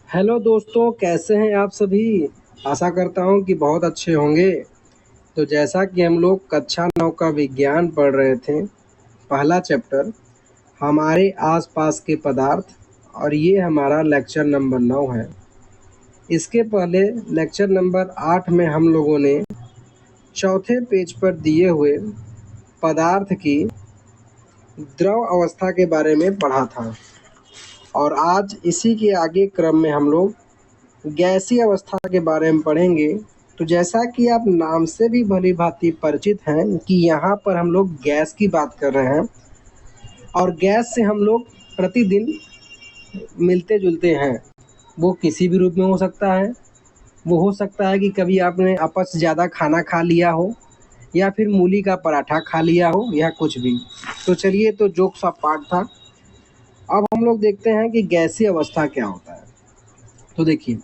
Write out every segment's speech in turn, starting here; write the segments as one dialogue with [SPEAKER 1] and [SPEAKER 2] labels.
[SPEAKER 1] Hello दोस्तों, कैसे हैं आप सभी? आशा करता हूँ कि बहुत अच्छे होंगे। तो जैसा कि हम लोग कक्षा 9 का विज्ञान पढ़ रहे थे, पहला चैप्टर हमारे आसपास के पदार्थ, और ये हमारा लेक्चर नंबर 9 है। इसके पहले लेक्चर नंबर 8 में हम लोगों ने चौथे पेज पर दिए हुए पदार्थ की द्रव अवस्था के बारे में पढ़ा था, और आज इसी के आगे क्रम में हम लोग गैसीय अवस्था के बारे में पढ़ेंगे। तो जैसा कि आप नाम से भी भली-भांति परिचित हैं कि यहाँ पर हम लोग गैस की बात कर रहे हैं, और गैस से हम लोग प्रतिदिन मिलते-जुलते हैं। वो किसी भी रूप में हो सकता है। वो हो सकता है कि कभी आपने अपच ज़्यादा खाना खा लिया हो, या फिर मूली का पराठा खा लिया हो, या कुछ भी। तो चलिए, तो जोक्स का पार्ट था। अब हम लोग देखते हैं कि गैसीय अवस्था क्या होता है। तो देखिए,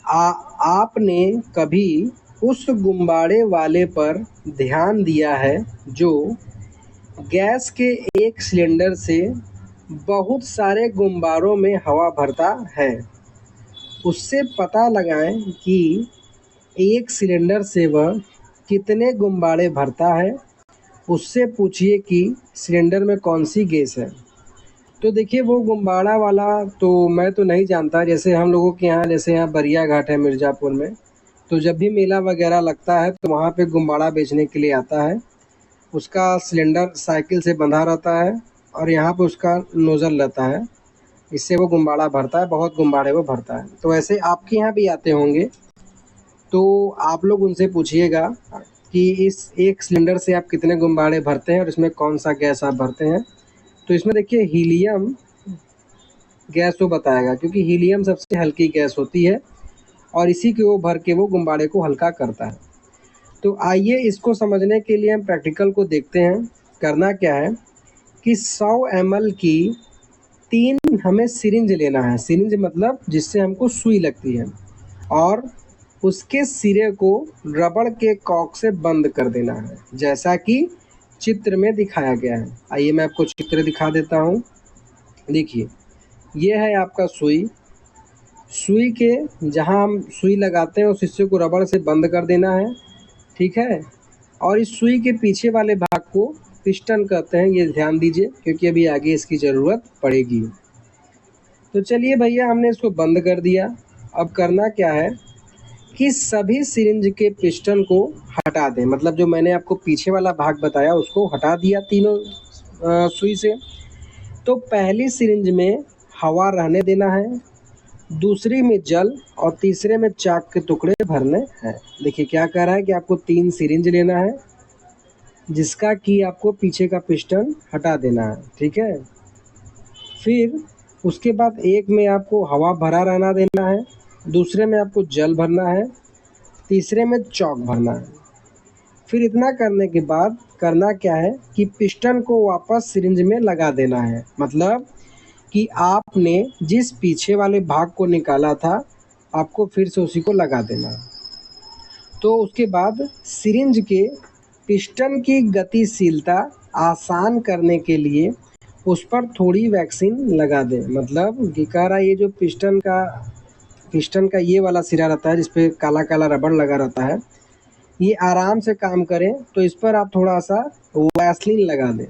[SPEAKER 1] आ आपने कभी उस गुब्बारे वाले पर ध्यान दिया है जो गैस के एक सिलेंडर से बहुत सारे गुब्बारों में हवा भरता है? उससे पता लगाएं कि एक सिलेंडर से वह कितने गुब्बारे भरता है। उससे पूछिए कि सिलेंडर में कौन सी गैस है। तो देखिए, वो गुब्बारा वाला तो मैं तो नहीं जानता। जैसे हम लोगों के यहाँ, जैसे यहाँ बरिया घाट है मिर्ज़ापुर में, तो जब भी मेला वगैरह लगता है तो वहाँ पे गुब्बारा बेचने के लिए आता है। उसका सिलेंडर साइकिल से बंधा रहता है, और यहाँ पे उसका नोज़ल रहता है। इससे वो गुब्बारा भरता है, बहुत गुब्बारे वो भरता है। तो ऐसे आपके यहाँ भी आते होंगे, तो आप लोग उनसे पूछिएगा कि इस एक सिलेंडर से आप कितने गुब्बारे भरते हैं और इसमें कौन सा गैस आप भरते हैं। तो इसमें देखिए, हीलियम गैस वो बताएगा, क्योंकि हीलियम सबसे हल्की गैस होती है, और इसी के वो भर के वो गुब्बारे को हल्का करता है। तो आइए इसको समझने के लिए हम प्रैक्टिकल को देखते हैं। करना क्या है कि 100 ml की 3 हमें सिरिंज लेना है। सिरिंज मतलब जिससे हमको सुई लगती है, और उसके सिरे को रबड़ के कॉर्क से बंद कर देना है, जैसा कि चित्र में दिखाया गया है। आइए मैं आपको चित्र दिखा देता हूँ। देखिए, ये है आपका सुई। सुई के जहाँ हम सुई लगाते हैं उस हिस्से को रबड़ से बंद कर देना है, ठीक है। और इस सुई के पीछे वाले भाग को पिस्टन कहते हैं, ये ध्यान दीजिए, क्योंकि अभी आगे इसकी ज़रूरत पड़ेगी। तो चलिए भैया, हमने इसको बंद कर दिया। अब करना क्या है कि सभी सिरिंज के पिस्टन को हटा दें। मतलब जो मैंने आपको पीछे वाला भाग बताया उसको हटा दिया तीनों सुई से। तो पहली सिरिंज में हवा रहने देना है, दूसरी में जल, और तीसरे में चाक के टुकड़े भरने हैं। देखिए क्या कह रहा है कि आपको 3 सिरिंज लेना है, जिसका कि आपको पीछे का पिस्टन हटा देना है, ठीक है। फिर उसके बाद एक में आपको हवा भरा रहना देना है, दूसरे में आपको जल भरना है, तीसरे में चॉक भरना है। फिर इतना करने के बाद करना क्या है कि पिस्टन को वापस सिरिंज में लगा देना है। मतलब कि आपने जिस पीछे वाले भाग को निकाला था, आपको फिर से उसी को लगा देना है। तो उसके बाद सिरिंज के पिस्टन की गतिशीलता आसान करने के लिए उस पर थोड़ी वैक्सीन लगा दें। मतलब कि कह रहा है, ये जो पिस्टन का ये वाला सिरा रहता है जिस पे काला-काला रबड़ लगा रहता है, ये आराम से काम करे, तो इस पर आप थोड़ा-सा वैसलीन लगा दें।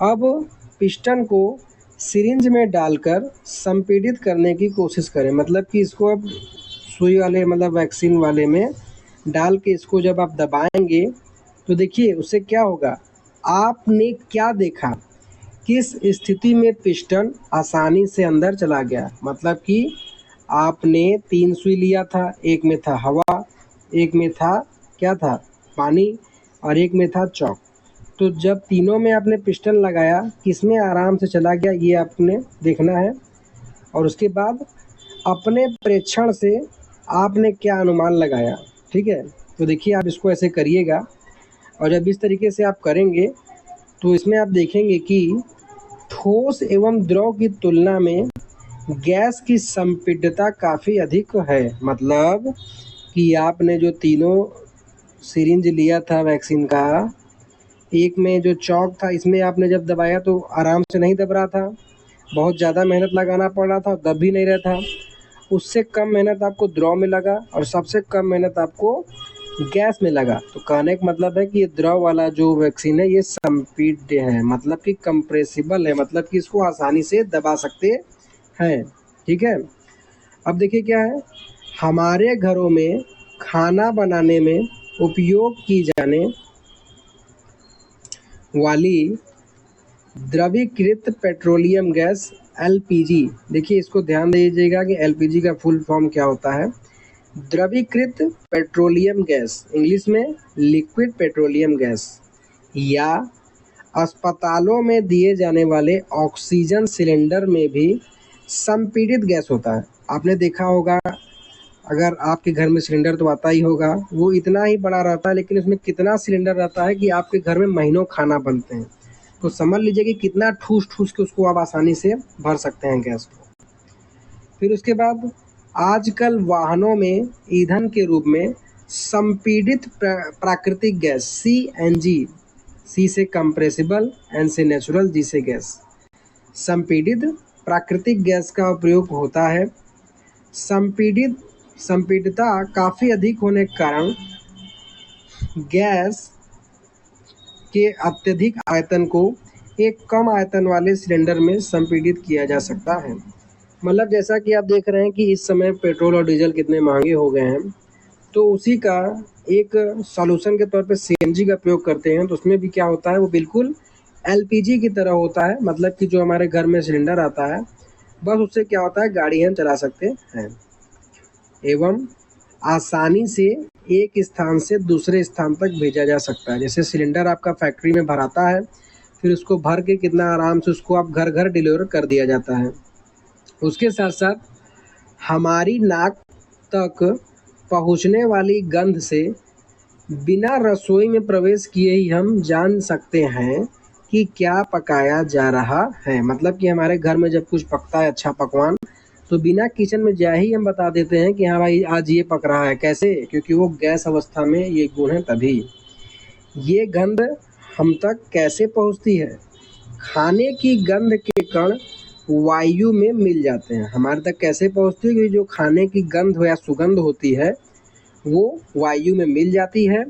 [SPEAKER 1] अब पिस्टन को सिरिंज में डालकर संपीड़ित करने की कोशिश करें। मतलब कि इसको अब सुई वाले, मतलब वैक्सीन वाले में डाल के इसको जब आप दबाएँगे, तो देखिए उससे क्या होगा। आपने क्या देखा, किस स्थिति में पिस्टन आसानी से अंदर चला गया। मतलब कि आपने 3 सुई लिया था, एक में था हवा, एक में था क्या था, पानी, और एक में था चॉक। तो जब तीनों में आपने पिस्टन लगाया, किसमें आराम से चला गया ये आपने देखना है। और उसके बाद अपने प्रेक्षण से आपने क्या अनुमान लगाया, ठीक है। तो देखिए, आप इसको ऐसे करिएगा, और जब इस तरीके से आप करेंगे तो इसमें आप देखेंगे कि ठोस एवं द्रव की तुलना में गैस की संपीड्यता काफ़ी अधिक है। मतलब कि आपने जो तीनों सिरिंज लिया था वैक्सीन का, एक में जो चॉक था, इसमें आपने जब दबाया तो आराम से नहीं दब रहा था, बहुत ज़्यादा मेहनत लगाना पड़ रहा था, दब भी नहीं रहा था। उससे कम मेहनत आपको द्रव में लगा और सबसे कम मेहनत आपको गैस में लगा। तो कहने का मतलब है कि ये द्रव वाला जो वैक्सीन है ये संपीड्य है, मतलब कि कंप्रेसिबल है, मतलब कि इसको आसानी से दबा सकते हैं। ठीक है, अब देखिए क्या है, हमारे घरों में खाना बनाने में उपयोग की जाने वाली द्रवीकृत पेट्रोलियम गैस एलपीजी। देखिए इसको ध्यान दीजिएगा कि एलपीजी का फुल फॉर्म क्या होता है। द्रवीकृत पेट्रोलियम गैस, इंग्लिश में लिक्विड पेट्रोलियम गैस, या अस्पतालों में दिए जाने वाले ऑक्सीजन सिलेंडर में भी संपीड़ित गैस होता है। आपने देखा होगा, अगर आपके घर में सिलेंडर तो आता ही होगा, वो इतना ही बड़ा रहता है लेकिन उसमें कितना सिलेंडर रहता है कि आपके घर में महीनों खाना बनते हैं। तो समझ लीजिए कि कितना ठूस ठूस के उसको आप आसानी से भर सकते हैं गैस को। फिर उसके बाद आजकल वाहनों में ईंधन के रूप में संपीड़ित प्राकृतिक गैस सीएनजी, सी से कंप्रेसिबल, एन से नेचुरल, जी से गैस, संपीड़ित प्राकृतिक गैस का उपयोग होता है। संपीड़ितता काफ़ी अधिक होने के कारण गैस के अत्यधिक आयतन को एक कम आयतन वाले सिलेंडर में संपीड़ित किया जा सकता है। मतलब जैसा कि आप देख रहे हैं कि इस समय पेट्रोल और डीजल कितने महंगे हो गए हैं, तो उसी का एक सॉल्यूशन के तौर पे सीएनजी का प्रयोग करते हैं। तो उसमें भी क्या होता है, वो बिल्कुल एलपीजी की तरह होता है, मतलब कि जो हमारे घर में सिलेंडर आता है, बस उससे क्या होता है, गाड़ी हम चला सकते हैं एवं आसानी से एक स्थान से दूसरे स्थान तक भेजा जा सकता है। जैसे सिलेंडर आपका फैक्ट्री में भराता है, फिर उसको भर के कितना आराम से उसको आप घर घर डिलीवर कर दिया जाता है। उसके साथ साथ हमारी नाक तक पहुंचने वाली गंध से बिना रसोई में प्रवेश किए ही हम जान सकते हैं कि क्या पकाया जा रहा है। मतलब कि हमारे घर में जब कुछ पकता है अच्छा पकवान, तो बिना किचन में जाए ही हम बता देते हैं कि हाँ भाई आज ये पक रहा है। कैसे? क्योंकि वो गैस अवस्था में ये गुण है। तभी ये गंध हम तक कैसे पहुंचती है? खाने की गंध के कण वायु में मिल जाते हैं। हमारे तक कैसे पहुंचती है? क्योंकि जो खाने की गंध या सुगंध होती है वो वायु में मिल जाती है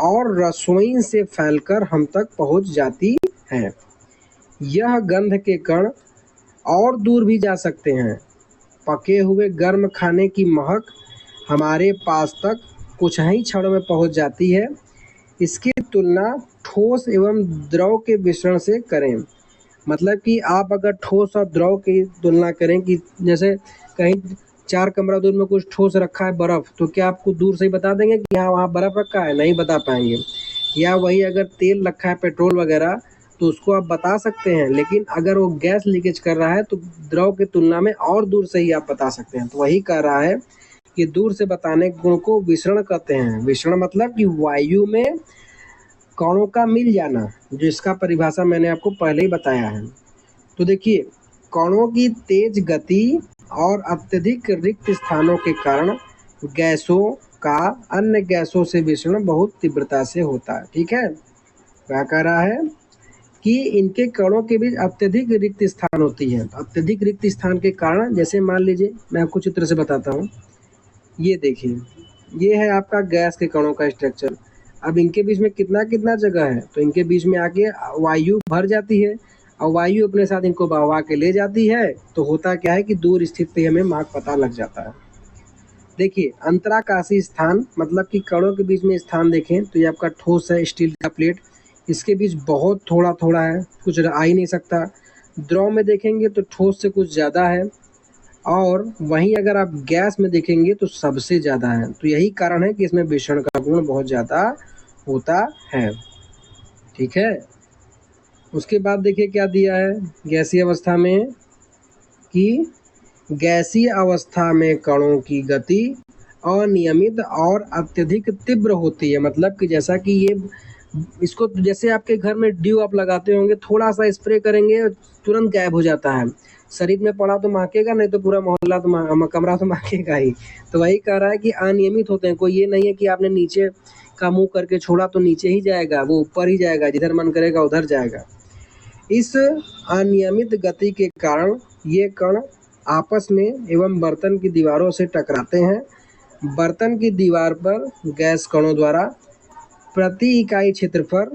[SPEAKER 1] और रसोई से फैलकर हम तक पहुंच जाती है। यह गंध के कण और दूर भी जा सकते हैं। पके हुए गर्म खाने की महक हमारे पास तक कुछ ही क्षणों में पहुंच जाती है। इसकी तुलना ठोस एवं द्रव के मिश्रण से करें। मतलब कि आप अगर ठोस और द्रव की तुलना करें कि जैसे कहीं 4 कमरा दूर में कुछ ठोस रखा है बर्फ़, तो क्या आपको दूर से ही बता देंगे कि हाँ वहाँ बर्फ़ रखा है? नहीं बता पाएंगे। या वही अगर तेल रखा है, पेट्रोल वगैरह, तो उसको आप बता सकते हैं, लेकिन अगर वो गैस लीकेज कर रहा है तो द्रव की तुलना में और दूर से ही आप बता सकते हैं। तो वही कह रहा है कि दूर से बताने के गुण को विसरण कहते हैं। विसरण मतलब कि वायु में कणों का मिल जाना, जिसका परिभाषा मैंने आपको पहले ही बताया है। तो देखिए, कणों की तेज गति और अत्यधिक रिक्त स्थानों के कारण गैसों का अन्य गैसों से विसरण बहुत तीव्रता से होता है। ठीक है, क्या कह रहा है कि इनके कणों के बीच अत्यधिक रिक्त स्थान होती है। तो अत्यधिक रिक्त स्थान के कारण, जैसे मान लीजिए मैं आपको चित्र से बताता हूँ, ये देखिए, ये है आपका गैस के कणों का स्ट्रक्चर। अब इनके बीच में कितना कितना जगह है, तो इनके बीच में आके वायु भर जाती है और वायु अपने साथ इनको बहवा के ले जाती है। तो होता क्या है कि दूर स्थित पे हमें मार्ग पता लग जाता है। देखिए, अंतराकाशी स्थान मतलब कि कणों के बीच में स्थान देखें तो ये आपका ठोस है, स्टील का प्लेट, इसके बीच बहुत थोड़ा थोड़ा है, कुछ आ ही नहीं सकता। द्रव में देखेंगे तो ठोस से कुछ ज़्यादा है, और वहीं अगर आप गैस में देखेंगे तो सबसे ज़्यादा है। तो यही कारण है कि इसमें विसरण का गुण बहुत ज़्यादा होता है। ठीक है, उसके बाद देखिए क्या दिया है गैसीय अवस्था में, कि गैसीय अवस्था में कणों की गति अनियमित और अत्यधिक तीव्र होती है। मतलब कि जैसा कि ये इसको जैसे आपके घर में ड्यू आप लगाते होंगे, थोड़ा सा स्प्रे करेंगे तुरंत गायब हो जाता है। शरीर में पड़ा तो महकेगा, नहीं तो पूरा मोहल्ला तो कमरा तो महकेगा ही। तो वही कह रहा है कि अनियमित होते हैं। कोई ये नहीं है कि आपने नीचे का मुंह करके छोड़ा तो नीचे ही जाएगा, वो ऊपर ही जाएगा, जिधर मन करेगा उधर जाएगा। इस अनियमित गति के कारण ये कण आपस में एवं बर्तन की दीवारों से टकराते हैं। बर्तन की दीवार पर गैस कणों द्वारा प्रति इकाई क्षेत्रफल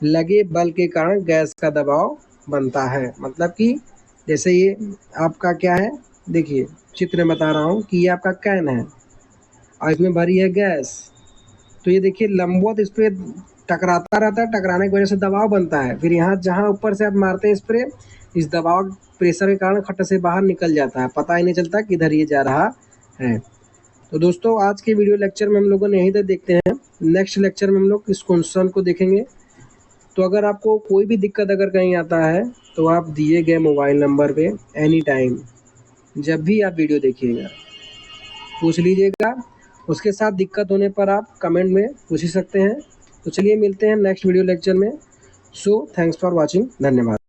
[SPEAKER 1] लगे बल के कारण गैस का दबाव बनता है। मतलब कि जैसे ये आपका क्या है, देखिए चित्र में बता रहा हूँ कि ये आपका कैन है और इसमें भरी है गैस। तो ये देखिए लंबवत इस पे टकराता रहता है, टकराने की वजह से दबाव बनता है। फिर यहाँ जहाँ ऊपर से आप मारते हैं स्प्रे, इस दबाव प्रेशर के कारण खट्टा से बाहर निकल जाता है, पता ही नहीं चलता किधर ये जा रहा है। तो दोस्तों आज के वीडियो लेक्चर में हम लोगों ने यहीं तक देखते हैं। नेक्स्ट लेक्चर में हम लोग इस क्वेश्चन को देखेंगे। तो अगर आपको कोई भी दिक्कत अगर कहीं आता है तो आप दिए गए मोबाइल नंबर पे एनी टाइम जब भी आप वीडियो देखिएगा पूछ लीजिएगा। उसके साथ दिक्कत होने पर आप कमेंट में पूछ ही सकते हैं। तो चलिए मिलते हैं नेक्स्ट वीडियो लेक्चर में। सो थैंक्स फॉर वॉचिंग, धन्यवाद।